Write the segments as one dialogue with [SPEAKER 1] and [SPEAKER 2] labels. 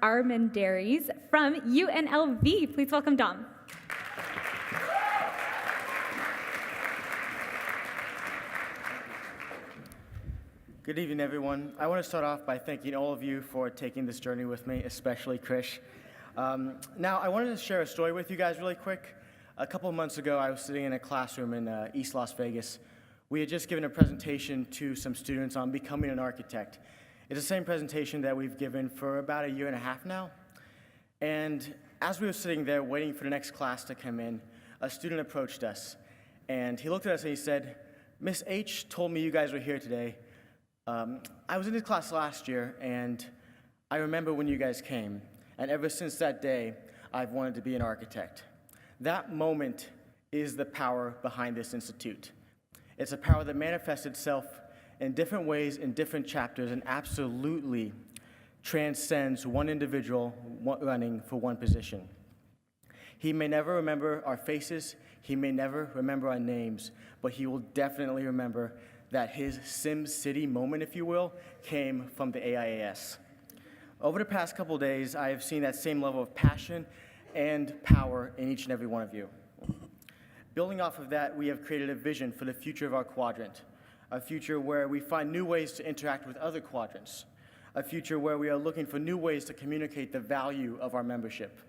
[SPEAKER 1] Armandaris from UNLV. Please welcome Dom.
[SPEAKER 2] Good evening, everyone. I want to start off by thanking all of you for taking this journey with me, especially Krish. Now, I wanted to share a story with you guys really quick. A couple of months ago, I was sitting in a classroom in East Las Vegas. We had just given a presentation to some students on becoming an architect. It's the same presentation that we've given for about a year and a half now. And as we were sitting there waiting for the next class to come in, a student approached us. And he looked at us and he said, "Miss H told me you guys were here today. I was in this class last year, and I remember when you guys came. And ever since that day, I've wanted to be an architect." That moment is the power behind this institute. It's a power that manifests itself in different ways in different chapters and absolutely transcends one individual running for one position. He may never remember our faces, he may never remember our names, but he will definitely remember that his Sim City moment, if you will, came from the AIAS. Over the past couple days, I have seen that same level of passion and power in each and every one of you. Building off of that, we have created a vision for the future of our quadrant, a future where we find new ways to interact with other quadrants, a future where we are looking for new ways to communicate the value of our membership,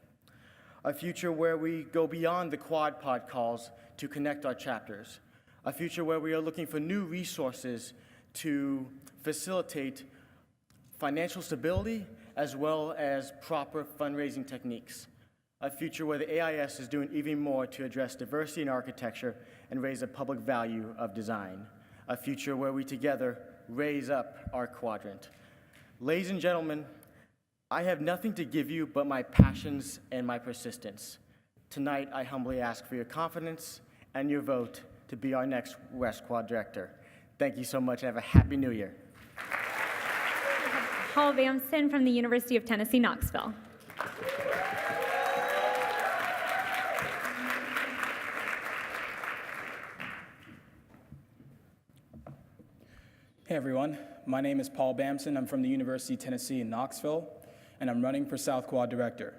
[SPEAKER 2] a future where we go beyond the quad pod calls to connect our chapters, a future where we are looking for new resources to facilitate financial stability as well as proper fundraising techniques, a future where the AIS is doing even more to address diversity in architecture and raise the public value of design, a future where we together raise up our quadrant. Ladies and gentlemen, I have nothing to give you but my passions and my persistence. Tonight, I humbly ask for your confidence and your vote to be our next West Quad Director. Thank you so much and have a Happy New Year.
[SPEAKER 1] Paul Bamson from the University of Tennessee, Knoxville.
[SPEAKER 3] Hey everyone, my name is Paul Bamson. I'm from the University of Tennessee in Knoxville, and I'm running for South Quad Director.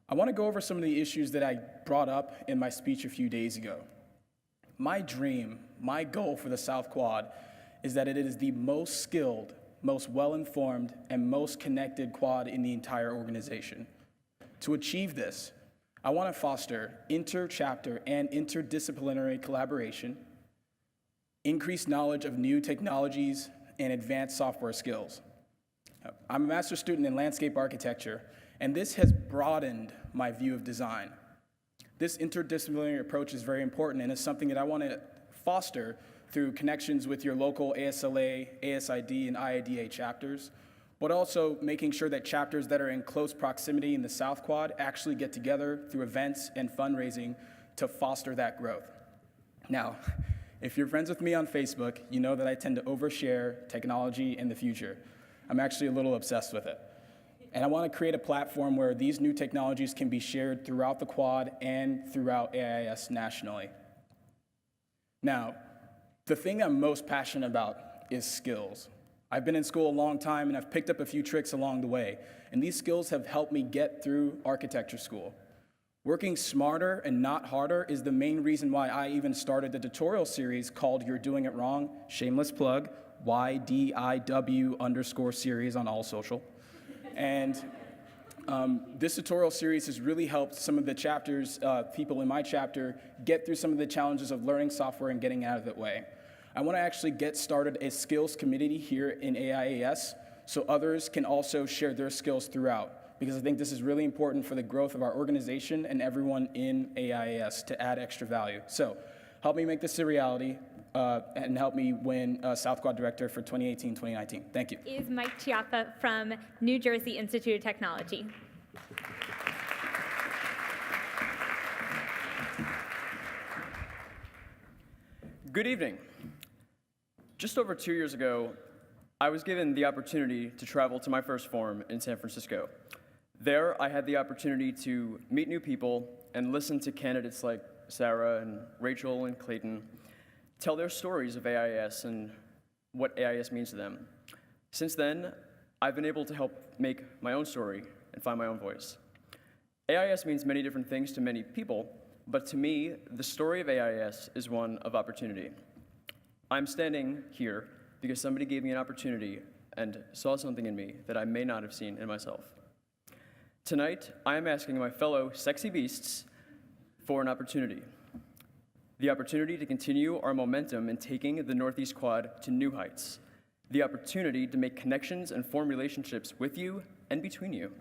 [SPEAKER 3] I want to go over some of the issues that I brought up in my speech a few days ago. My dream, my goal for the South Quad is that it is the most skilled, most well-informed, and most connected quad in the entire organization. To achieve this, I want to foster inter-chapter and interdisciplinary collaboration, increase knowledge of new technologies, and advanced software skills. I'm a master's student in landscape architecture, and this has broadened my view of design. This interdisciplinary approach is very important, and it's something that I want to foster through connections with your local ASLA, ASID, and IIDA chapters, but also making sure that chapters that are in close proximity in the South Quad actually get together through events and fundraising to foster that growth. Now, if you're friends with me on Facebook, you know that I tend to overshare technology in the future. I'm actually a little obsessed with it. And I want to create a platform where these new technologies can be shared throughout the quad and throughout AIS nationally. Now, the thing I'm most passionate about is skills. I've been in school a long time and I've picked up a few tricks along the way, and these skills have helped me get through architecture school. Working smarter and not harder is the main reason why I even started the tutorial series called You're Doing It Wrong, shameless plug, YDIW_series on all social. And this tutorial series has really helped some of the chapters, people in my chapter, get through some of the challenges of learning software and getting out of the way. I want to actually get started a skills committee here in AIAS so others can also share their skills throughout, because I think this is really important for the growth of our organization and everyone in AIAS to add extra value. So help me make this a reality and help me win South Quad Director for 2018-2019. Thank you.
[SPEAKER 1] Is Mike Chiappa from New Jersey Institute of Technology.
[SPEAKER 4] Good evening. Just over 2 years ago, I was given the opportunity to travel to my first forum in San Francisco. There, I had the opportunity to meet new people and listen to candidates like Sarah and Rachel and Clayton tell their stories of AIS and what AIS means to them. Since then, I've been able to help make my own story and find my own voice. AIS means many different things to many people, but to me, the story of AIS is one of opportunity. I'm standing here because somebody gave me an opportunity and saw something in me that I may not have seen in myself. Tonight, I am asking my fellow sexy beasts for an opportunity. The opportunity to continue our momentum in taking the Northeast Quad to new heights. The opportunity to make connections and form relationships with you and between you.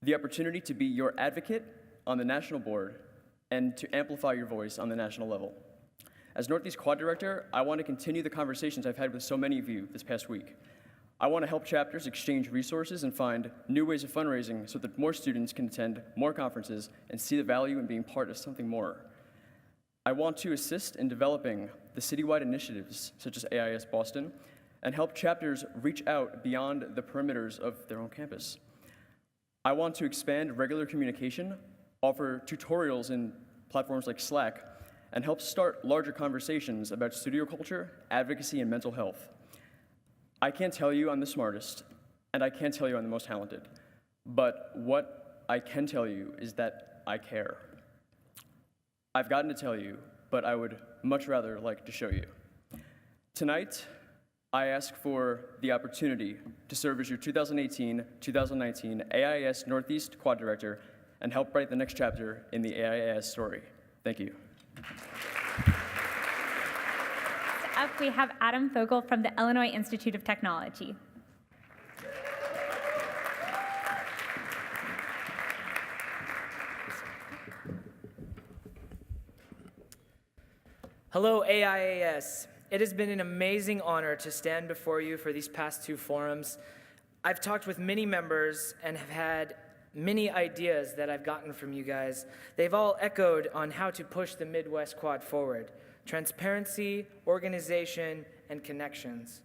[SPEAKER 4] The opportunity to be your advocate on the national board and to amplify your voice on the national level. As Northeast Quad Director, I want to continue the conversations I've had with so many of you this past week. I want to help chapters exchange resources and find new ways of fundraising so that more students can attend more conferences and see the value in being part of something more. I want to assist in developing the citywide initiatives, such as AIS Boston, and help chapters reach out beyond the perimeters of their own campus. I want to expand regular communication, offer tutorials in platforms like Slack, and help start larger conversations about studio culture, advocacy, and mental health. I can't tell you I'm the smartest, and I can't tell you I'm the most talented, but what I can tell you is that I care. I've gotten to tell you, but I would much rather like to show you. Tonight, I ask for the opportunity to serve as your 2018-2019 AIS Northeast Quad Director and help write the next chapter in the AIS story. Thank you.
[SPEAKER 1] Next up, we have Adam Fogel from the Illinois Institute of Technology.
[SPEAKER 5] Hello, AIAS. It has been an amazing honor to stand before you for these past two forums. I've talked with many members and have had many ideas that I've gotten from you guys. They've all echoed on how to push the Midwest Quad forward: transparency, organization, and connections.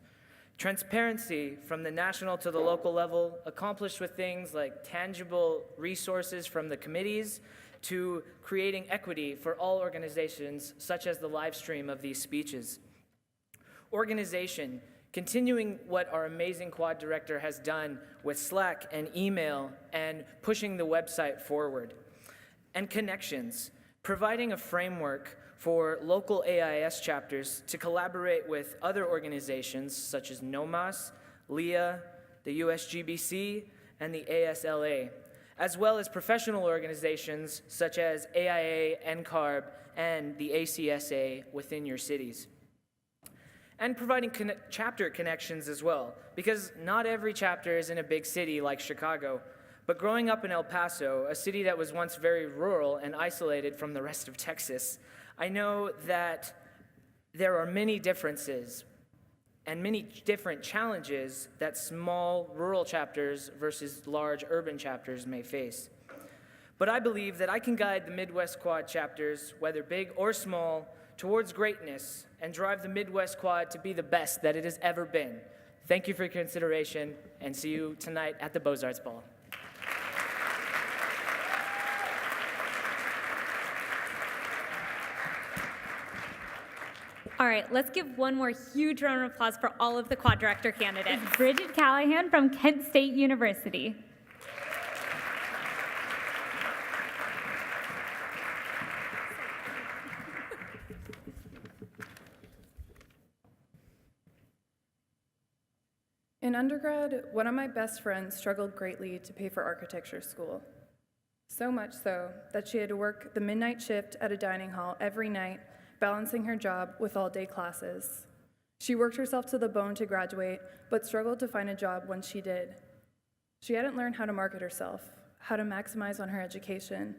[SPEAKER 5] Transparency from the national to the local level, accomplished with things like tangible resources from the committees, to creating equity for all organizations, such as the live stream of these speeches. Organization, continuing what our amazing quad director has done with Slack and email and pushing the website forward. And connections, providing a framework for local AIS chapters to collaborate with other organizations such as NOMAS, LEA, the USGBC, and the ASLA, as well as professional organizations such as AIA, NCARB, and the ACSA within your cities. And providing chapter connections as well, because not every chapter is in a big city like Chicago, but growing up in El Paso, a city that was once very rural and isolated from the rest of Texas, I know that there are many differences and many different challenges that small rural chapters versus large urban chapters may face. But I believe that I can guide the Midwest Quad chapters, whether big or small, towards greatness and drive the Midwest Quad to be the best that it has ever been. Thank you for your consideration, and see you tonight at the Beaux-Arts Ball.
[SPEAKER 1] All right, let's give one more huge round of applause for all of the quad director candidates. Bridget Callahan from Kent State University.
[SPEAKER 6] In undergrad, one of my best friends struggled greatly to pay for architecture school. So much so that she had to work the midnight shift at a dining hall every night, balancing her job with all-day classes. She worked herself to the bone to graduate, but struggled to find a job once she did. She hadn't learned how to market herself, how to maximize on her education,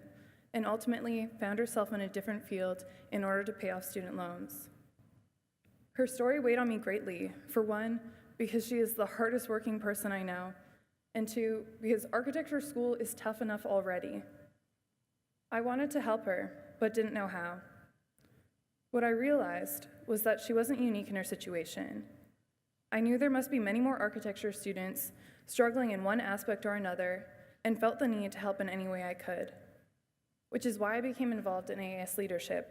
[SPEAKER 6] and ultimately found herself in a different field in order to pay off student loans. Her story weighed on me greatly, for one, because she is the hardest working person I know, and two, because architecture school is tough enough already. I wanted to help her, but didn't know how. What I realized was that she wasn't unique in her situation. I knew there must be many more architecture students struggling in one aspect or another, and felt the need to help in any way I could, which is why I became involved in AIS leadership.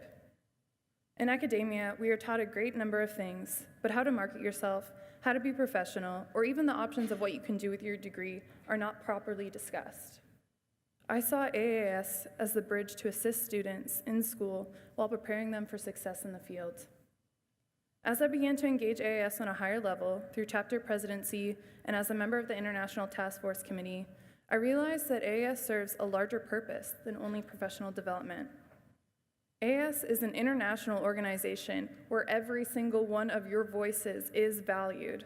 [SPEAKER 6] In academia, we are taught a great number of things, but how to market yourself, how to be professional, or even the options of what you can do with your degree are not properly discussed. I saw AAS as the bridge to assist students in school while preparing them for success in the field. As I began to engage AAS on a higher level through chapter presidency and as a member of the International Task Force Committee, I realized that AAS serves a larger purpose than only professional development. AAS is an international organization where every single one of your voices is valued.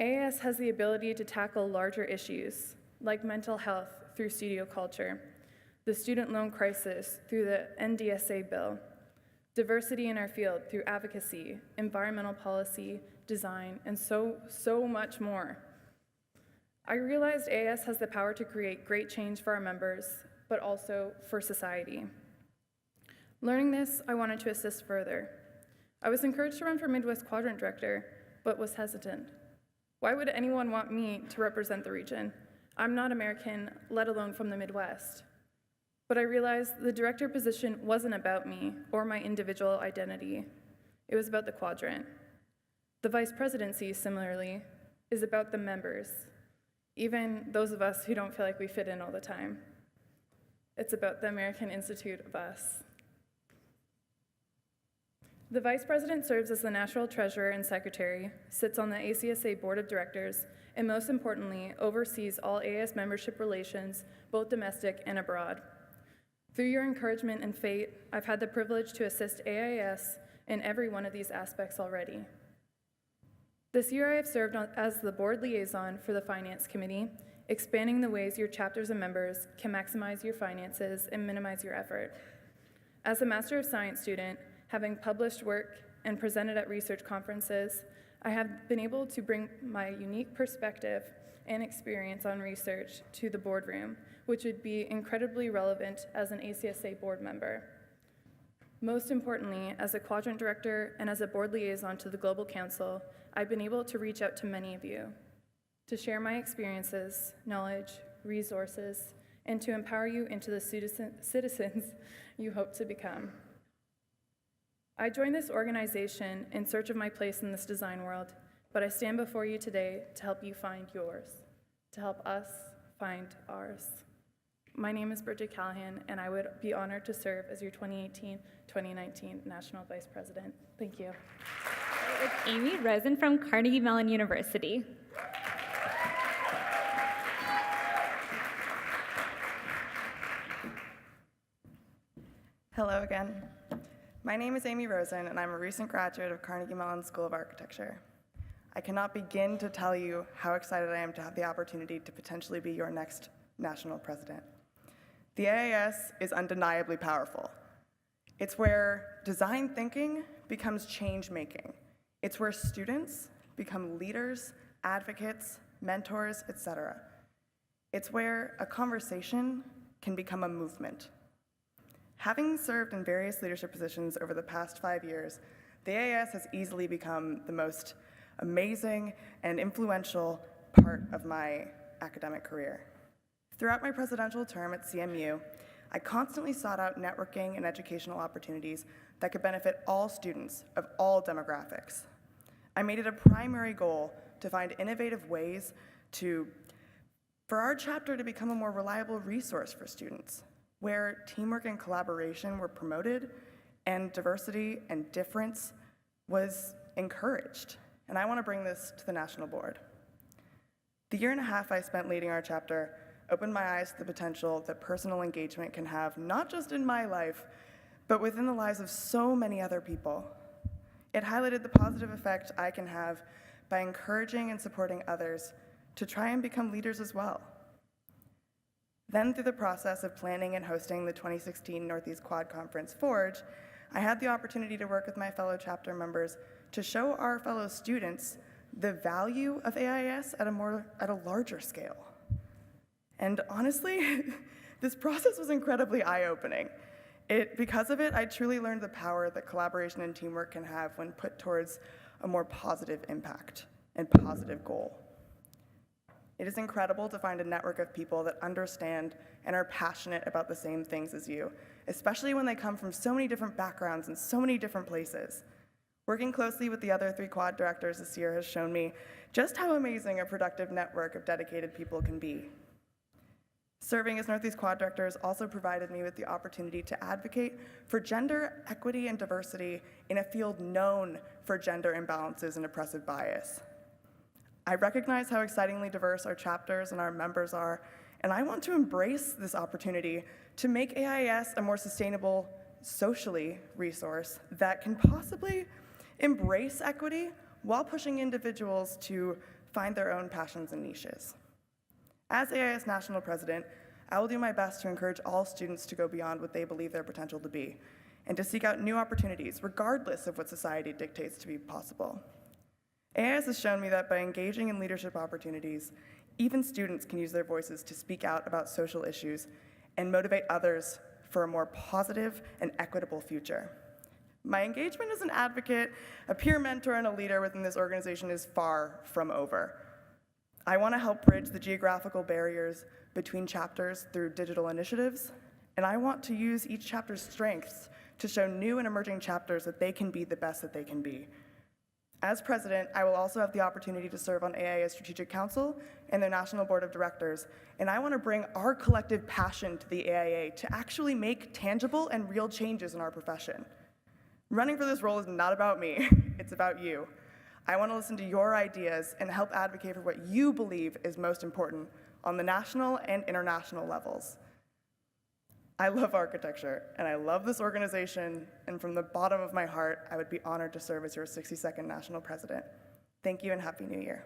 [SPEAKER 6] AAS has the ability to tackle larger issues, like mental health through studio culture, the student loan crisis through the NDSA bill, diversity in our field through advocacy, environmental policy, design, and so much more. I realized AAS has the power to create great change for our members, but also for society. Learning this, I wanted to assist further. I was encouraged to run for Midwest Quadrant Director, but was hesitant. Why would anyone want me to represent the region? I'm not American, let alone from the Midwest. But I realized the director position wasn't about me or my individual identity. It was about the quadrant. The vice presidency, similarly, is about the members, even those of us who don't feel like we fit in all the time. It's about the American Institute of Us. The vice president serves as the national treasurer and secretary, sits on the ACSA board of directors, and most importantly, oversees all AAS membership relations, both domestic and abroad. Through your encouragement and faith, I've had the privilege to assist AAS in every one of these aspects already. This year I have served as the board liaison for the Finance Committee, expanding the ways your chapters and members can maximize your finances and minimize your effort. As a Master of Science student, having published work and presented at research conferences, I have been able to bring my unique perspective and experience on research to the boardroom, which would be incredibly relevant as an ACSA board member. Most importantly, as a quadrant director and as a board liaison to the Global Council, I've been able to reach out to many of you, to share my experiences, knowledge, resources, and to empower you into the citizens you hope to become. I joined this organization in search of my place in this design world, but I stand before you today to help you find yours, to help us find ours. My name is Bridget Callahan, and I would be honored to serve as your 2018-2019 National Vice President. Thank you.
[SPEAKER 1] With Amy Rosen from Carnegie Mellon University.
[SPEAKER 7] Hello again. My name is Amy Rosen, and I'm a recent graduate of Carnegie Mellon School of Architecture. I cannot begin to tell you how excited I am to have the opportunity to potentially be your next national president. The AAS is undeniably powerful. It's where design thinking becomes change making. It's where students become leaders, advocates, mentors, etc. It's where a conversation can become a movement. Having served in various leadership positions over the past 5 years, the AAS has easily become the most amazing and influential part of my academic career. Throughout my presidential term at CMU, I constantly sought out networking and educational opportunities that could benefit all students of all demographics. I made it a primary goal to find innovative ways for our chapter to become a more reliable resource for students, where teamwork and collaboration were promoted and diversity and difference was encouraged. And I want to bring this to the national board. The year and a half I spent leading our chapter opened my eyes to the potential that personal engagement can have, not just in my life, but within the lives of so many other people. It highlighted the positive effect I can have by encouraging and supporting others to try and become leaders as well. Then, through the process of planning and hosting the 2016 Northeast Quad Conference Forge, I had the opportunity to work with my fellow chapter members to show our fellow students the value of AIS at a larger scale. And honestly, this process was incredibly eye-opening. Because of it, I truly learned the power that collaboration and teamwork can have when put towards a more positive impact and positive goal. It is incredible to find a network of people that understand and are passionate about the same things as you, especially when they come from so many different backgrounds and so many different places. Working closely with the other 3 quad directors this year has shown me just how amazing a productive network of dedicated people can be. Serving as Northeast Quad Director has also provided me with the opportunity to advocate for gender equity and diversity in a field known for gender imbalances and oppressive bias. I recognize how excitingly diverse our chapters and our members are, and I want to embrace this opportunity to make AIS a more sustainable, socially resource that can possibly embrace equity while pushing individuals to find their own passions and niches. As AIS National President, I will do my best to encourage all students to go beyond what they believe their potential to be, and to seek out new opportunities, regardless of what society dictates to be possible. AIS has shown me that by engaging in leadership opportunities, even students can use their voices to speak out about social issues and motivate others for a more positive and equitable future. My engagement as an advocate, a peer mentor, and a leader within this organization is far from over. I want to help bridge the geographical barriers between chapters through digital initiatives, and I want to use each chapter's strengths to show new and emerging chapters that they can be the best that they can be. As president, I will also have the opportunity to serve on AIA's Strategic Council and their National Board of Directors, and I want to bring our collective passion to the AIA to actually make tangible and real changes in our profession. Running for this role is not about me, it's about you. I want to listen to your ideas and help advocate for what you believe is most important on the national and international levels. I love architecture, and I love this organization, and from the bottom of my heart, I would be honored to serve as your 62nd National President. Thank you, and Happy New Year.